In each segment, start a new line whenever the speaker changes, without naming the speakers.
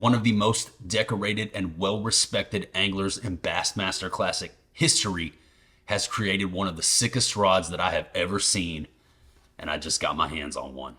One of the most decorated and well-respected anglers in Bassmaster Classic history has created one of the sickest rods that I have ever seen, and I just got my hands on one.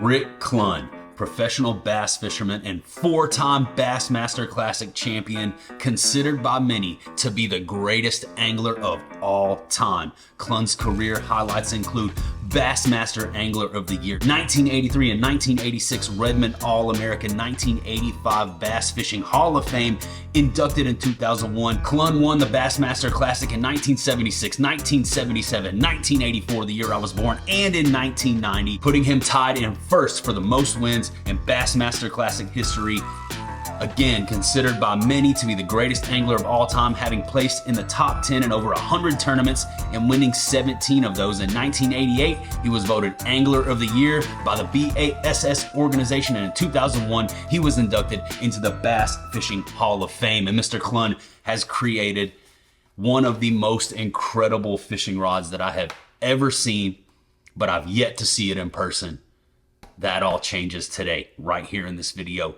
Rick Clunn, professional bass fisherman and four-time Bassmaster Classic champion, considered by many to be the greatest angler of all time. Clunn's career highlights include Bassmaster Angler of the Year, 1983 and 1986 Redmond All-American, 1985 Bass Fishing Hall of Fame, inducted in 2001. Clunn won the Bassmaster Classic in 1976, 1977, 1984, the year I was born, and in 1990, putting him tied in first for the most wins in Bassmaster Classic history. Again, considered by many to be the greatest angler of all time, having placed in the top 10 in over 100 tournaments and winning 17 of those. In 1988, he was voted Angler of the Year by the BASS organization, and in 2001, he was inducted into the Bass Fishing Hall of Fame. And Mr. Clunn has created one of the most incredible fishing rods that I have ever seen, but I've yet to see it in person. That all changes today, right here in this video.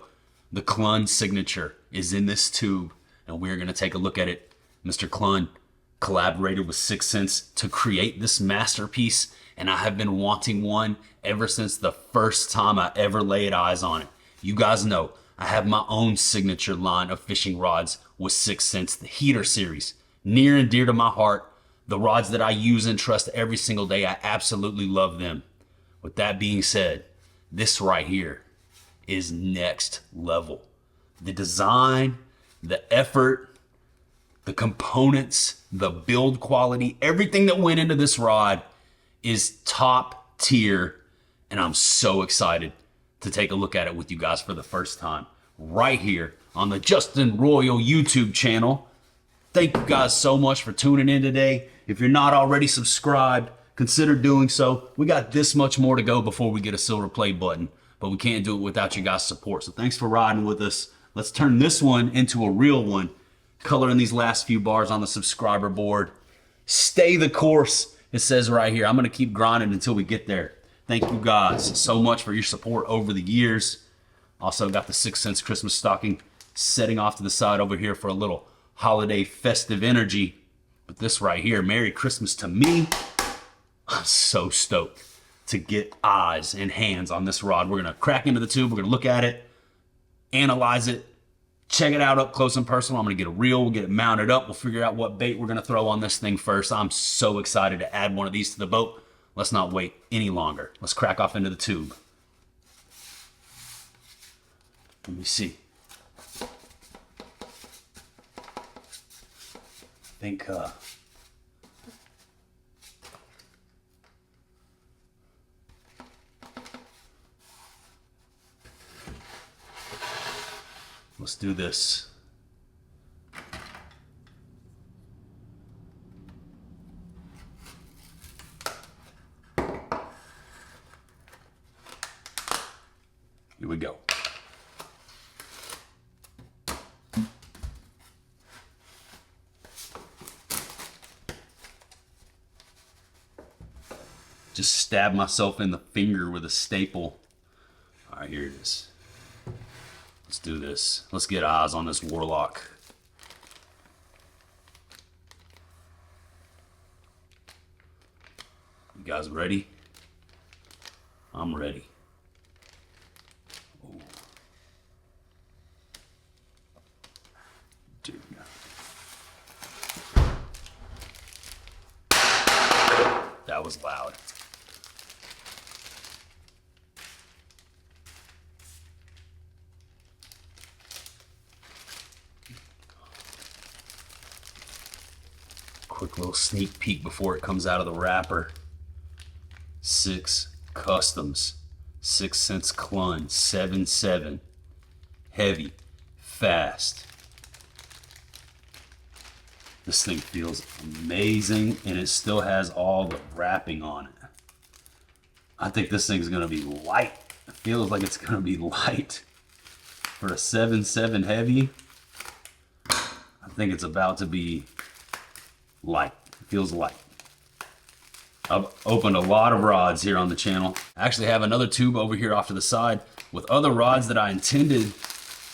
The Clunn signature is in this tube, and we're going to take a look at it. Mr. Clunn collaborated with Secind to create this masterpiece, and I have been wanting one ever since the first time I ever laid eyes on it. You guys know I have my own signature line of fishing rods with Secind, the Heater series. Near and dear to my heart, the rods that I use and trust every single day. I absolutely love them. With that being said, this right here is next level. The design, the effort, the components, the build quality, everything that went into this rod is top tier, and I'm so excited to take a look at it with you guys for the first time right here on the Justin Royal YouTube channel. Thank you guys so much for tuning in today. If you're not already subscribed, consider doing so. We got this much more to go before we get a silver play button, but we can't do it without you guys' support. So thanks for riding with us. Let's turn this one into a real one. Coloring these last few bars on the subscriber board. Stay the course, it says right here. I'm going to keep grinding until we get there. Thank you guys so much for your support over the years. Also got the Secind Christmas stocking setting off to the side over here for a little holiday festive energy. But this right here, Merry Christmas to me. I'm so stoked to get eyes and hands on this rod. We're going to crack into the tube. We're going to look at it, analyze it, check it out up close and personal. I'm going to get a reel. We'll get it mounted up. We'll figure out what bait we're going to throw on this thing first. I'm so excited to add one of these to the boat. Let's not wait any longer. Let's crack off into the tube. Let me see. I think, let's do this. Here we go. Just stab myself in the finger with a staple. All right, here it is. Let's do this. Let's get eyes on this warlock. You guys ready? I'm ready. Oh. Dude. That was loud. Quick little sneak peek before it comes out of the wrapper. 6 Customs, Secind Clunn, 7.7. Heavy, fast. This thing feels amazing, and it still has all the wrapping on it. I think this thing's gonna be light. It feels like it's gonna be light. For a 7.7 heavy, I think it's about to be light. It feels light. I've opened a lot of rods here on the channel. I actually have another tube over here off to the side with other rods that I intended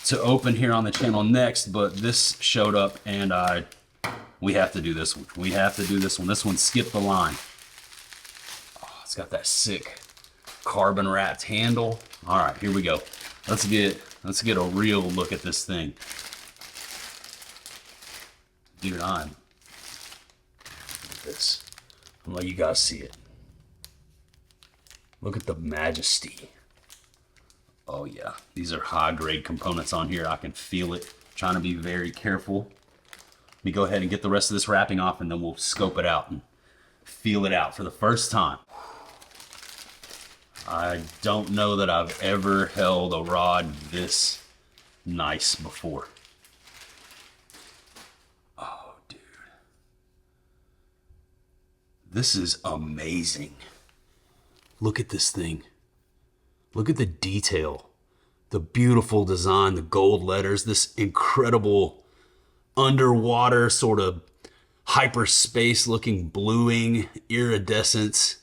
to open here on the channel next, but this showed up and we have to do this one. We have to do this one. This one skipped the line. Oh, it's got that sick carbon wrapped handle. All right, here we go. Let's get a real look at this thing. Dude, look at this. I'm like, you guys see it. Look at the majesty. Oh yeah, these are high grade components on here. I can feel it. Trying to be very careful. Let me go ahead and get the rest of this wrapping off and then we'll scope it out and feel it out for the first time. I don't know that I've ever held a rod this nice before. Oh, dude. This is amazing. Look at this thing. Look at the detail, the beautiful design, the gold letters, this incredible underwater sort of hyperspace looking bluing, iridescence,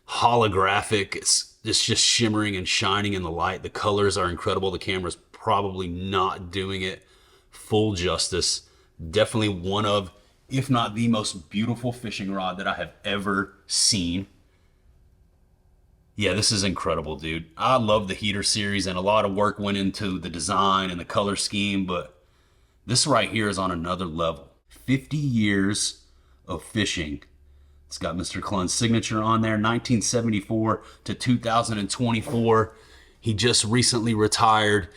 holographic. It's just shimmering and shining in the light. The colors are incredible. The camera's probably not doing it full justice. Definitely one of, if not the most beautiful fishing rod that I have ever seen. Yeah, this is incredible, dude. I love the heater series and a lot of work went into the design and the color scheme, but this right here is on another level. 50 years of fishing. It's got Mr. Clunn's signature on there, 1974 to 2024. He just recently retired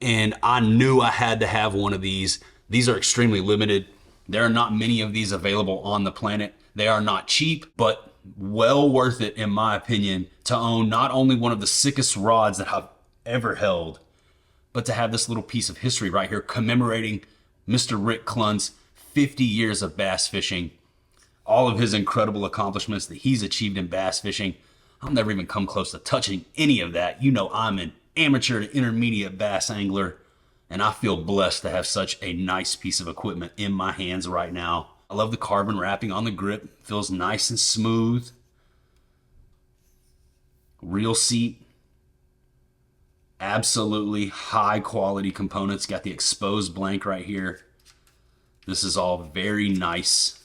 and I knew I had to have one of these. These are extremely limited. There are not many of these available on the planet. They are not cheap, but well worth it, in my opinion, to own not only one of the sickest rods that I've ever held, but to have this little piece of history right here commemorating Mr. Rick Clunn's 50 years of bass fishing, all of his incredible accomplishments that he's achieved in bass fishing. I'll never even come close to touching any of that. You know, I'm an amateur to intermediate bass angler, and I feel blessed to have such a nice piece of equipment in my hands right now. I love the carbon wrapping on the grip. Feels nice and smooth. Reel seat. Absolutely high quality components. Got the exposed blank right here. This is all very nice.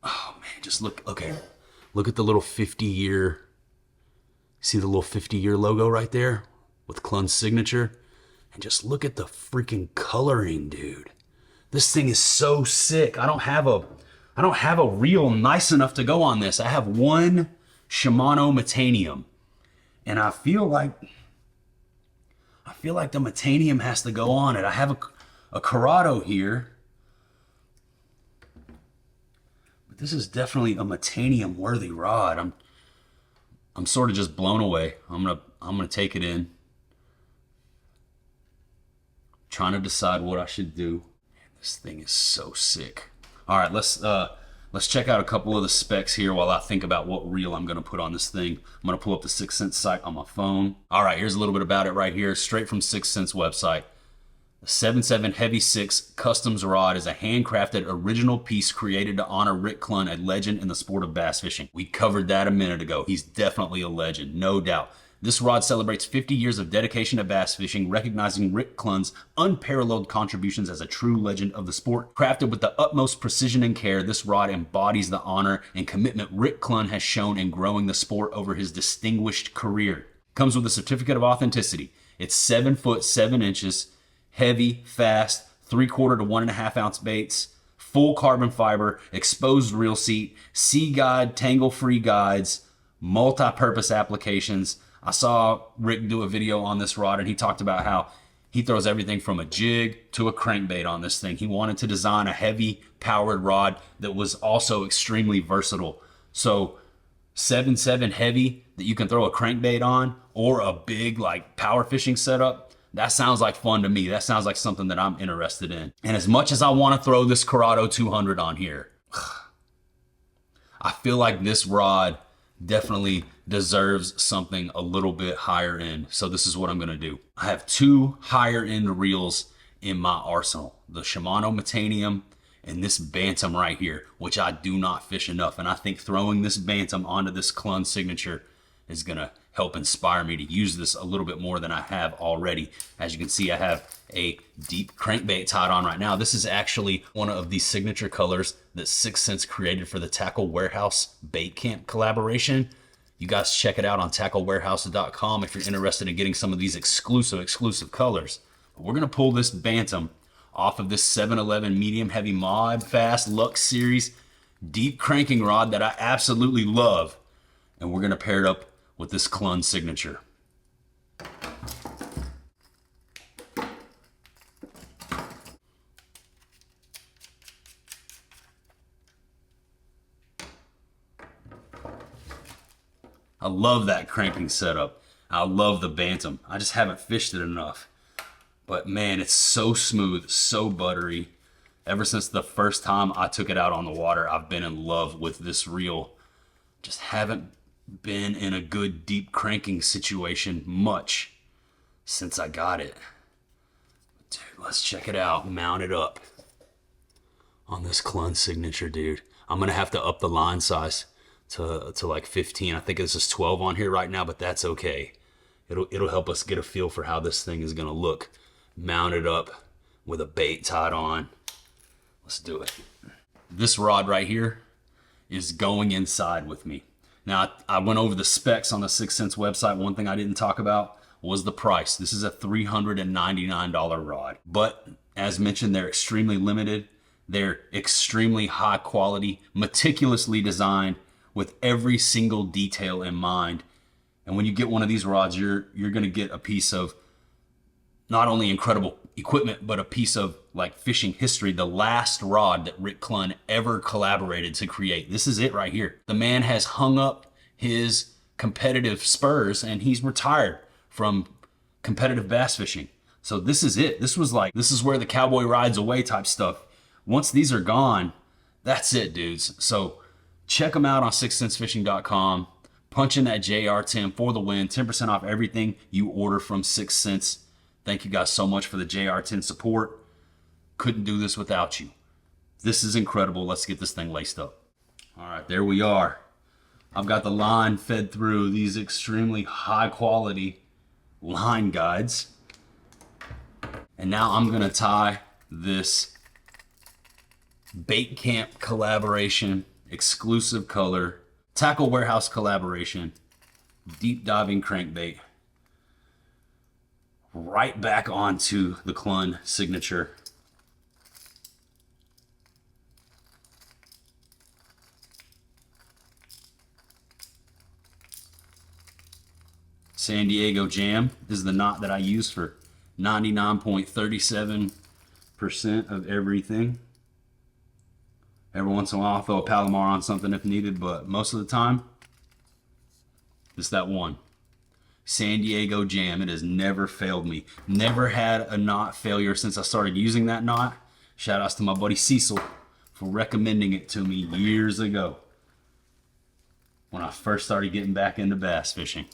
Oh man, just look, okay. Look at the little 50-year, see the little 50-year logo right there with Clunn's signature? And just look at the freaking coloring, dude. This thing is so sick. I don't have a reel nice enough to go on this. I have one Shimano Metanium. And I feel like the Metanium has to go on it. I have a Corrado here. But this is definitely a Metanium worthy rod. I'm sort of just blown away. I'm gonna take it in. Trying to decide what I should do. This thing is so sick. All right, let's check out a couple of the specs here while I think about what reel I'm gonna put on this thing. I'm gonna pull up the Secind site on my phone. All right, here's a little bit about it right here, straight from Secind's website. The 7.7 Heavy 6 Customs rod is a handcrafted original piece created to honor Rick Clunn, a legend in the sport of bass fishing. We covered that a minute ago. He's definitely a legend, no doubt. This rod celebrates 50 years of dedication to bass fishing, recognizing Rick Clunn's unparalleled contributions as a true legend of the sport. Crafted with the utmost precision and care, this rod embodies the honor and commitment Rick Clunn has shown in growing the sport over his distinguished career. Comes with a certificate of authenticity. It's 7 foot 7 inches, heavy, fast, 3/4 to 1.5 ounce baits, full carbon fiber, exposed reel seat, sea guide, tangle-free guides, multi-purpose applications. I saw Rick do a video on this rod and he talked about how he throws everything from a jig to a crankbait on this thing. He wanted to design a heavy powered rod that was also extremely versatile. So 7.7 heavy that you can throw a crankbait on, or a big like power fishing setup. That sounds like fun to me. That sounds like something that I'm interested in. And as much as I want to throw this Corrado 200 on here, I feel like this rod definitely deserves something a little bit higher end. So this is what I'm gonna do. I have two higher end reels in my arsenal. The Shimano Metanium And this bantam right here, which I do not fish enough. And I think throwing this bantam onto this Clunn signature is gonna help inspire me to use this a little bit more than I have already. As you can see, I have a deep crankbait tied on right now. This is actually one of the signature colors that Secind created for the Tackle Warehouse Bait Camp collaboration. You guys check it out on tacklewarehouse.com if you're interested in getting some of these exclusive colors. But we're gonna pull this bantam off of this 711 medium heavy mod fast Lux series deep cranking rod that I absolutely love. And we're gonna pair it up with this Clunn signature. I love that cranking setup. I love the bantam. I just haven't fished it enough. But man, it's so smooth, so buttery. Ever since the first time I took it out on the water, I've been in love with this reel. Just haven't been in a good deep cranking situation much since I got it. Dude, let's check it out. Mount it up on this Clunn signature, dude. I'm gonna have to up the line size to like 15. I think this is 12 on here right now, but that's okay. It'll help us get a feel for how this thing is gonna look mounted up with a bait tied on. Let's do it. This rod right here is going inside with me. Now, I went over the specs on the Secind website. One thing I didn't talk about was the price. This is a $399 rod. But as mentioned, they're extremely limited. They're extremely high quality, meticulously designed with every single detail in mind. And when you get one of these rods, you're gonna get a piece of not only incredible equipment, but a piece of like fishing history. The last rod that Rick Clunn ever collaborated to create. This is it right here. The man has hung up his competitive spurs and he's retired from competitive bass fishing. So this is it. This is where the cowboy rides away type stuff. Once these are gone, that's it, dudes. So check them out on sixcentsfishing.com. Punch in that JR10 for the win. 10% off everything you order from Secind. Thank you guys so much for the JR10 support. Couldn't do this without you. This is incredible. Let's get this thing laced up. All right, there we are. I've got the line fed through these extremely high quality line guides. And now I'm gonna tie this Bait Camp collaboration, exclusive color, Tackle Warehouse collaboration, deep diving crankbait right back onto the Clunn signature. San Diego Jam is the knot that I use for 99.37% of everything. Every once in a while I'll throw a Palomar on something if needed, but most of the time, it's that one. San Diego Jam. It has never failed me. Never had a knot failure since I started using that knot. Shout outs to my buddy Cecil for recommending it to me years ago when I first started getting back into bass fishing.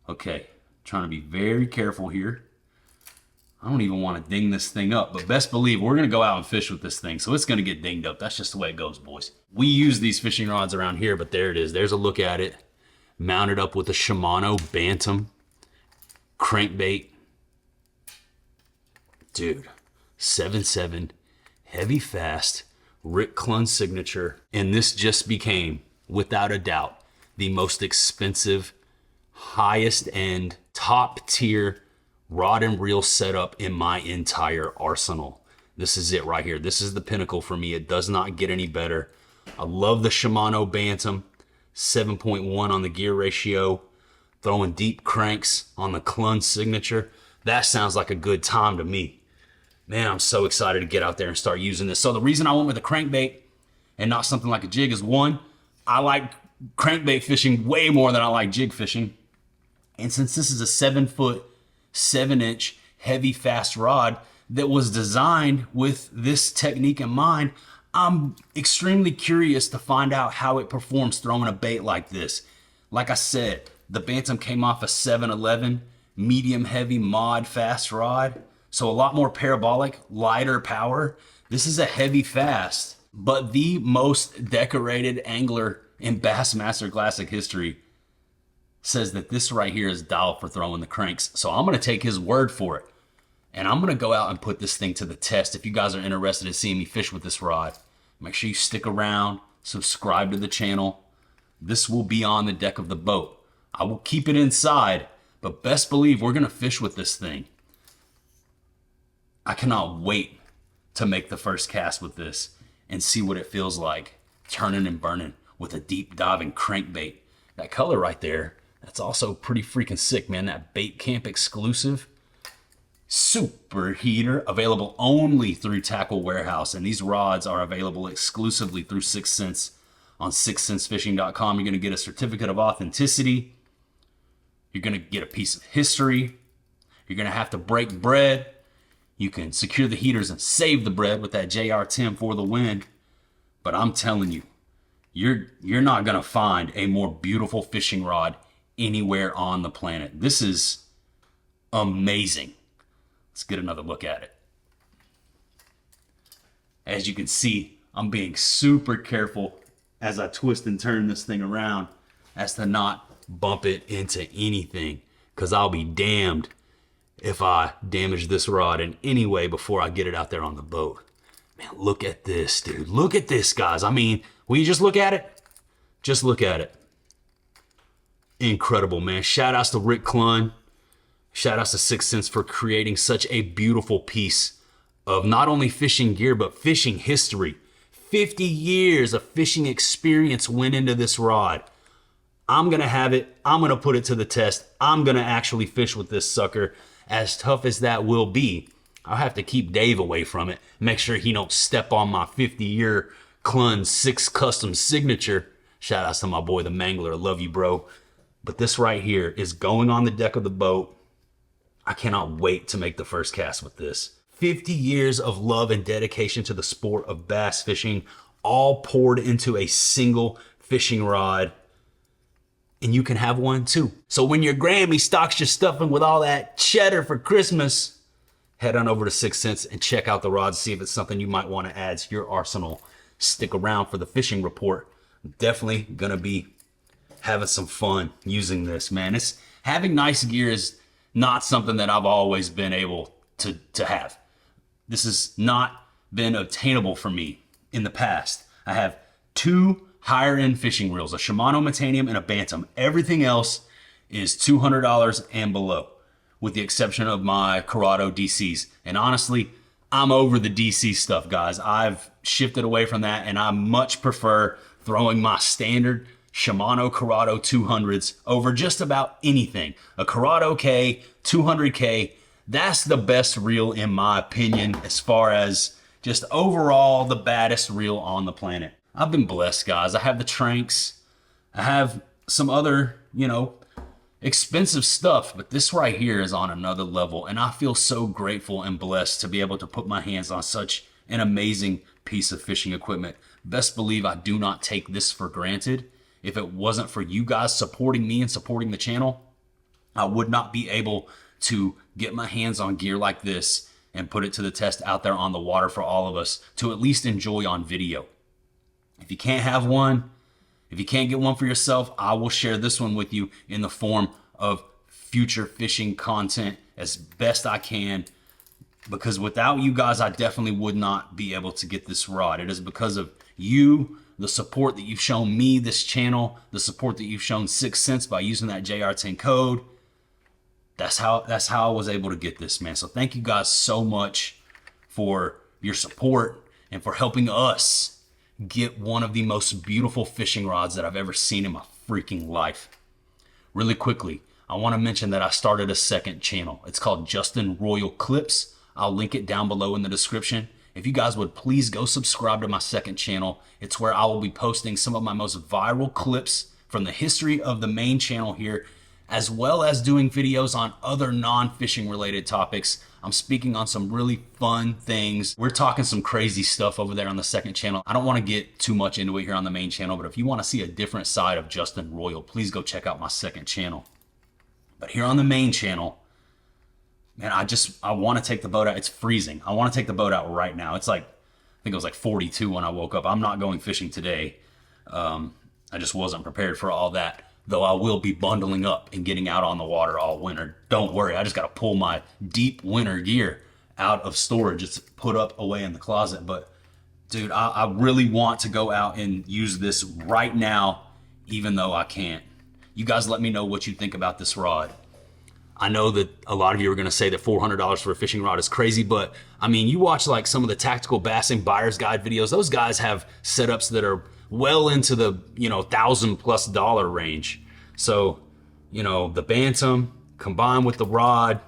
Okay, trying to be very careful here. I don't even want to ding this thing up, but best believe we're going to go out and fish with this thing, so it's going to get dinged up. That's just the way it goes, boys. We use these fishing rods around here, but there it is. There's a look at it. Mounted up with a Shimano Bantam crankbait. Dude, 7.7, heavy fast, Rick Clunn signature. And this just became, without a doubt, the most expensive, highest end, top tier rod and reel setup in my entire arsenal. This is it right here. This is the pinnacle for me. It does not get any better. I love the Shimano Bantam. 7.1 on the gear ratio, throwing deep cranks on the Clunn signature. That sounds like a good time to me. Man, I'm so excited to get out there and start using this. So the reason I went with a crankbait and not something like a jig is, one, I like crankbait fishing way more than I like jig fishing. And since this is a 7-foot, 7-inch heavy fast rod that was designed with this technique in mind, I'm extremely curious to find out how it performs throwing a bait like this. Like I said, the Bantam came off a 711 medium heavy mod fast rod, so a lot more parabolic, lighter power This is a heavy fast, but the most decorated angler in Bassmaster Classic history says that this right here is dialed for throwing the cranks. So I'm going to take his word for it. And I'm going to go out and put this thing to the test. If you guys are interested in seeing me fish with this rod, make sure you stick around, subscribe to the channel. This will be on the deck of the boat. I will keep it inside, but best believe we're going to fish with this thing. I cannot wait to make the first cast with this and see what it feels like turning and burning with a deep diving crankbait. That color right there, that's also pretty freaking sick, man. That Bait Camp exclusive. Super heater, available only through Tackle Warehouse, and these rods are available exclusively through 6 Cents on 6centsfishing.com. You're going to get a certificate of authenticity. You're going to get a piece of history. You're going to have to break bread. You can secure the heaters and save the bread with that JR10 for the win. But I'm telling you, you're not going to find a more beautiful fishing rod anywhere on the planet. This is amazing. Let's get another look at it. As you can see, I'm being super careful as I twist and turn this thing around as to not bump it into anything, because I'll be damned if I damage this rod in any way before I get it out there on the boat. Man, look at this, dude. Look at this, guys. I mean, will you just look at it? Just look at it. Incredible, man. Shout outs to Rick Clunn. Shout outs to 6 Cents for creating such a beautiful piece of not only fishing gear, but fishing history. 50 years of fishing experience went into this rod. I'm going to have it. I'm going to put it to the test. I'm going to actually fish with this sucker. As tough as that will be, I'll have to keep Dave away from it. Make sure he don't step on my 50-year Clunn 6 custom signature. Shout outs to my boy, the Mangler. Love you, bro. But this right here is going on the deck of the boat. I cannot wait to make the first cast with this. 50 years of love and dedication to the sport of bass fishing, all poured into a single fishing rod. And you can have one too. So when your Grammy stocks your stuffing with all that cheddar for Christmas, head on over to 6 Cents and check out the rods, see if it's something you might want to add to your arsenal. Stick around for the fishing report. I'm definitely gonna be having some fun using this, man. Having nice gear is not something that I've always been able to have. This has not been obtainable for me in the past. I have 2 higher end fishing reels, a Shimano Metanium and a Bantam. Everything else is $200 and below, with the exception of my Corrado DCs. And honestly, I'm over the DC stuff, guys. I've shifted away from that, and I much prefer throwing my standard Shimano Corrado 200s over just about anything. A Corrado K, 200K, that's the best reel in my opinion, as far as just overall the baddest reel on the planet. I've been blessed, guys. I have the Tranks. I have some other, expensive stuff, but this right here is on another level, and I feel so grateful and blessed to be able to put my hands on such an amazing piece of fishing equipment. Best believe I do not take this for granted. If it wasn't for you guys supporting me and supporting the channel, I would not be able to get my hands on gear like this and put it to the test out there on the water for all of us to at least enjoy on video. If you can't have one, if you can't get one for yourself, I will share this one with you in the form of future fishing content as best I can, because without you guys, I definitely would not be able to get this rod. It is because of you, the support that you've shown me, this channel, the support that you've shown 6 Cents by using that JR10 code. That's how I was able to get this, man. So thank you guys so much for your support and for helping us get one of the most beautiful fishing rods that I've ever seen in my freaking life. Really quickly, I want to mention that I started a second channel. It's called Justin Royal Clips. I'll link it down below in the description. If you guys would please go subscribe to my second channel. It's where I will be posting some of my most viral clips from the history of the main channel here, as well as doing videos on other non-fishing related topics. I'm speaking on some really fun things. We're talking some crazy stuff over there on the second channel. I don't want to get too much into it here on the main channel, but if you want to see a different side of Justin Royal, please go check out my second channel. But here on the main channel, man, I want to take the boat out. It's freezing. I want to take the boat out right now. It's like think it was like 42 when I woke up. I'm not going fishing today. I just wasn't prepared for all that. Though I will be bundling up and getting out on the water all winter. Don't worry, I just got to pull my deep winter gear out of storage. It's put up away in the closet. But dude, I really want to go out and use this right now, even though I can't. You guys let me know what you think about this rod. I know that a lot of you are going to say that $400 for a fishing rod is crazy, but I mean, you watch like some of the tactical bassing buyer's guide videos. Those guys have setups that are well into the, $1,000+ range. So, the Bantam combined with the rod,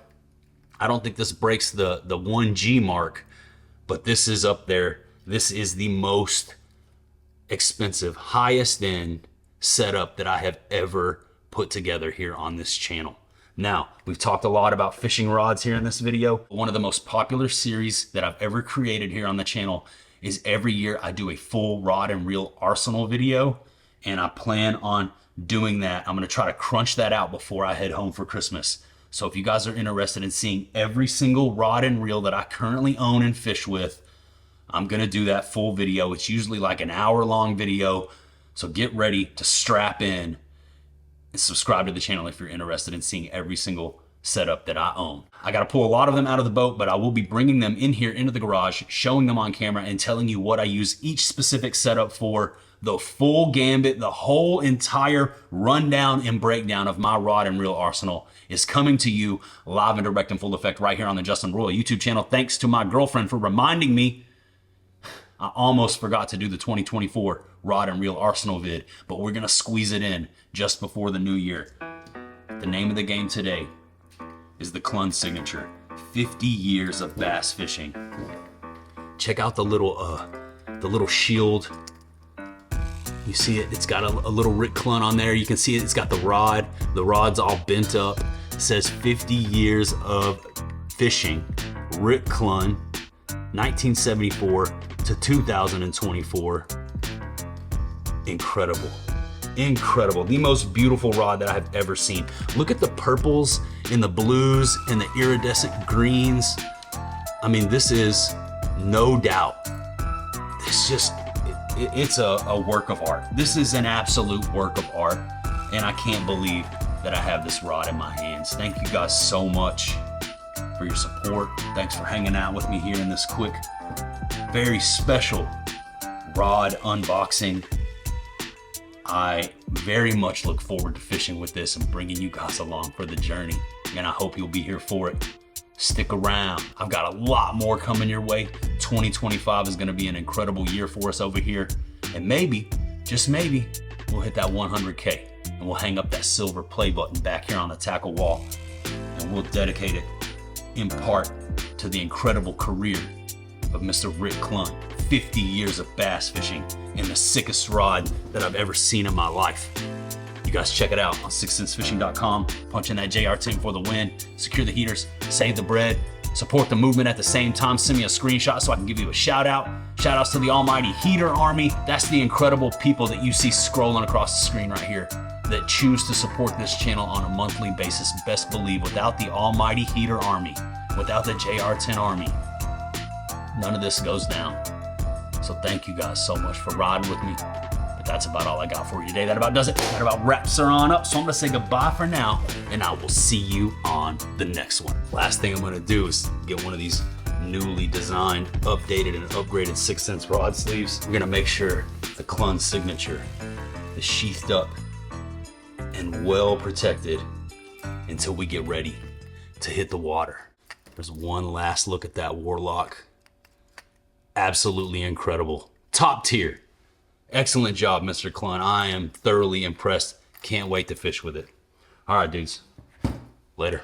I don't think this breaks the 1G mark, but this is up there. This is the most expensive, highest end setup that I have ever put together here on this channel. Now, we've talked a lot about fishing rods here in this video. One of the most popular series that I've ever created here on the channel is every year I do a full rod and reel arsenal video, and I plan on doing that. I'm going to try to crunch that out before I head home for Christmas. So if you guys are interested in seeing every single rod and reel that I currently own and fish with, I'm going to do that full video. It's usually like an hour-long video, so get ready to strap in and subscribe to the channel if you're interested in seeing every single setup that I own. I got to pull a lot of them out of the boat, but I will be bringing them in here into the garage, showing them on camera and telling you what I use each specific setup for. The full gambit, the whole entire rundown and breakdown of my rod and reel arsenal is coming to you live and direct in full effect right here on the Justin Royal YouTube channel. Thanks to my girlfriend for reminding me. I almost forgot to do the 2024 rod and reel arsenal vid, but we're going to squeeze it in just before the new year. The name of the game today is the Clunn Signature. 50 years of bass fishing. Check out the little shield. You see it? It's got a little Rick Clunn on there. You can see it. It's got the rod. The rod's all bent up. It says 50 years of fishing. Rick Clunn, 1974 to 2024. Incredible. Incredible. The most beautiful rod that I have ever seen. Look at the purples and the blues and the iridescent greens. I mean, this is no doubt. It's a work of art. This is an absolute work of art, and I can't believe that I have this rod in my hands. Thank you guys so much for your support. Thanks for hanging out with me here in this quick, very special rod unboxing. I very much look forward to fishing with this and bringing you guys along for the journey, and I hope you'll be here for it. Stick around. I've got a lot more coming your way. 2025 is going to be an incredible year for us over here, and maybe, just maybe, we'll hit that 100K and we'll hang up that silver play button back here on the tackle wall, and we'll dedicate it in part to the incredible career of Mr. Rick Clunn. 50 years of bass fishing and the sickest rod that I've ever seen in my life. You guys check it out on SixCentsFishing.com. Punch in that JR10 for the win. Secure the heaters, save the bread, support the movement at the same time. Send me a screenshot so I can give you a shout out. Shout outs to the almighty Heater Army. That's the incredible people that you see scrolling across the screen right here that choose to support this channel on a monthly basis. Best believe without the almighty Heater Army, without the JR10 Army, none of this goes down. So thank you guys so much for riding with me. But that's about all I got for you today. That about does it. That about wraps her on up. So I'm going to say goodbye for now, and I will see you on the next one. Last thing I'm going to do is get one of these newly designed, updated, and upgraded 6 Cents rod sleeves. We're going to make sure the Clunn Signature is sheathed up and well protected until we get ready to hit the water. There's one last look at that Warlock. Absolutely incredible. Top tier. Excellent job, Mr. Clunn. I am thoroughly impressed. Can't wait to fish with it. All right, dudes. Later.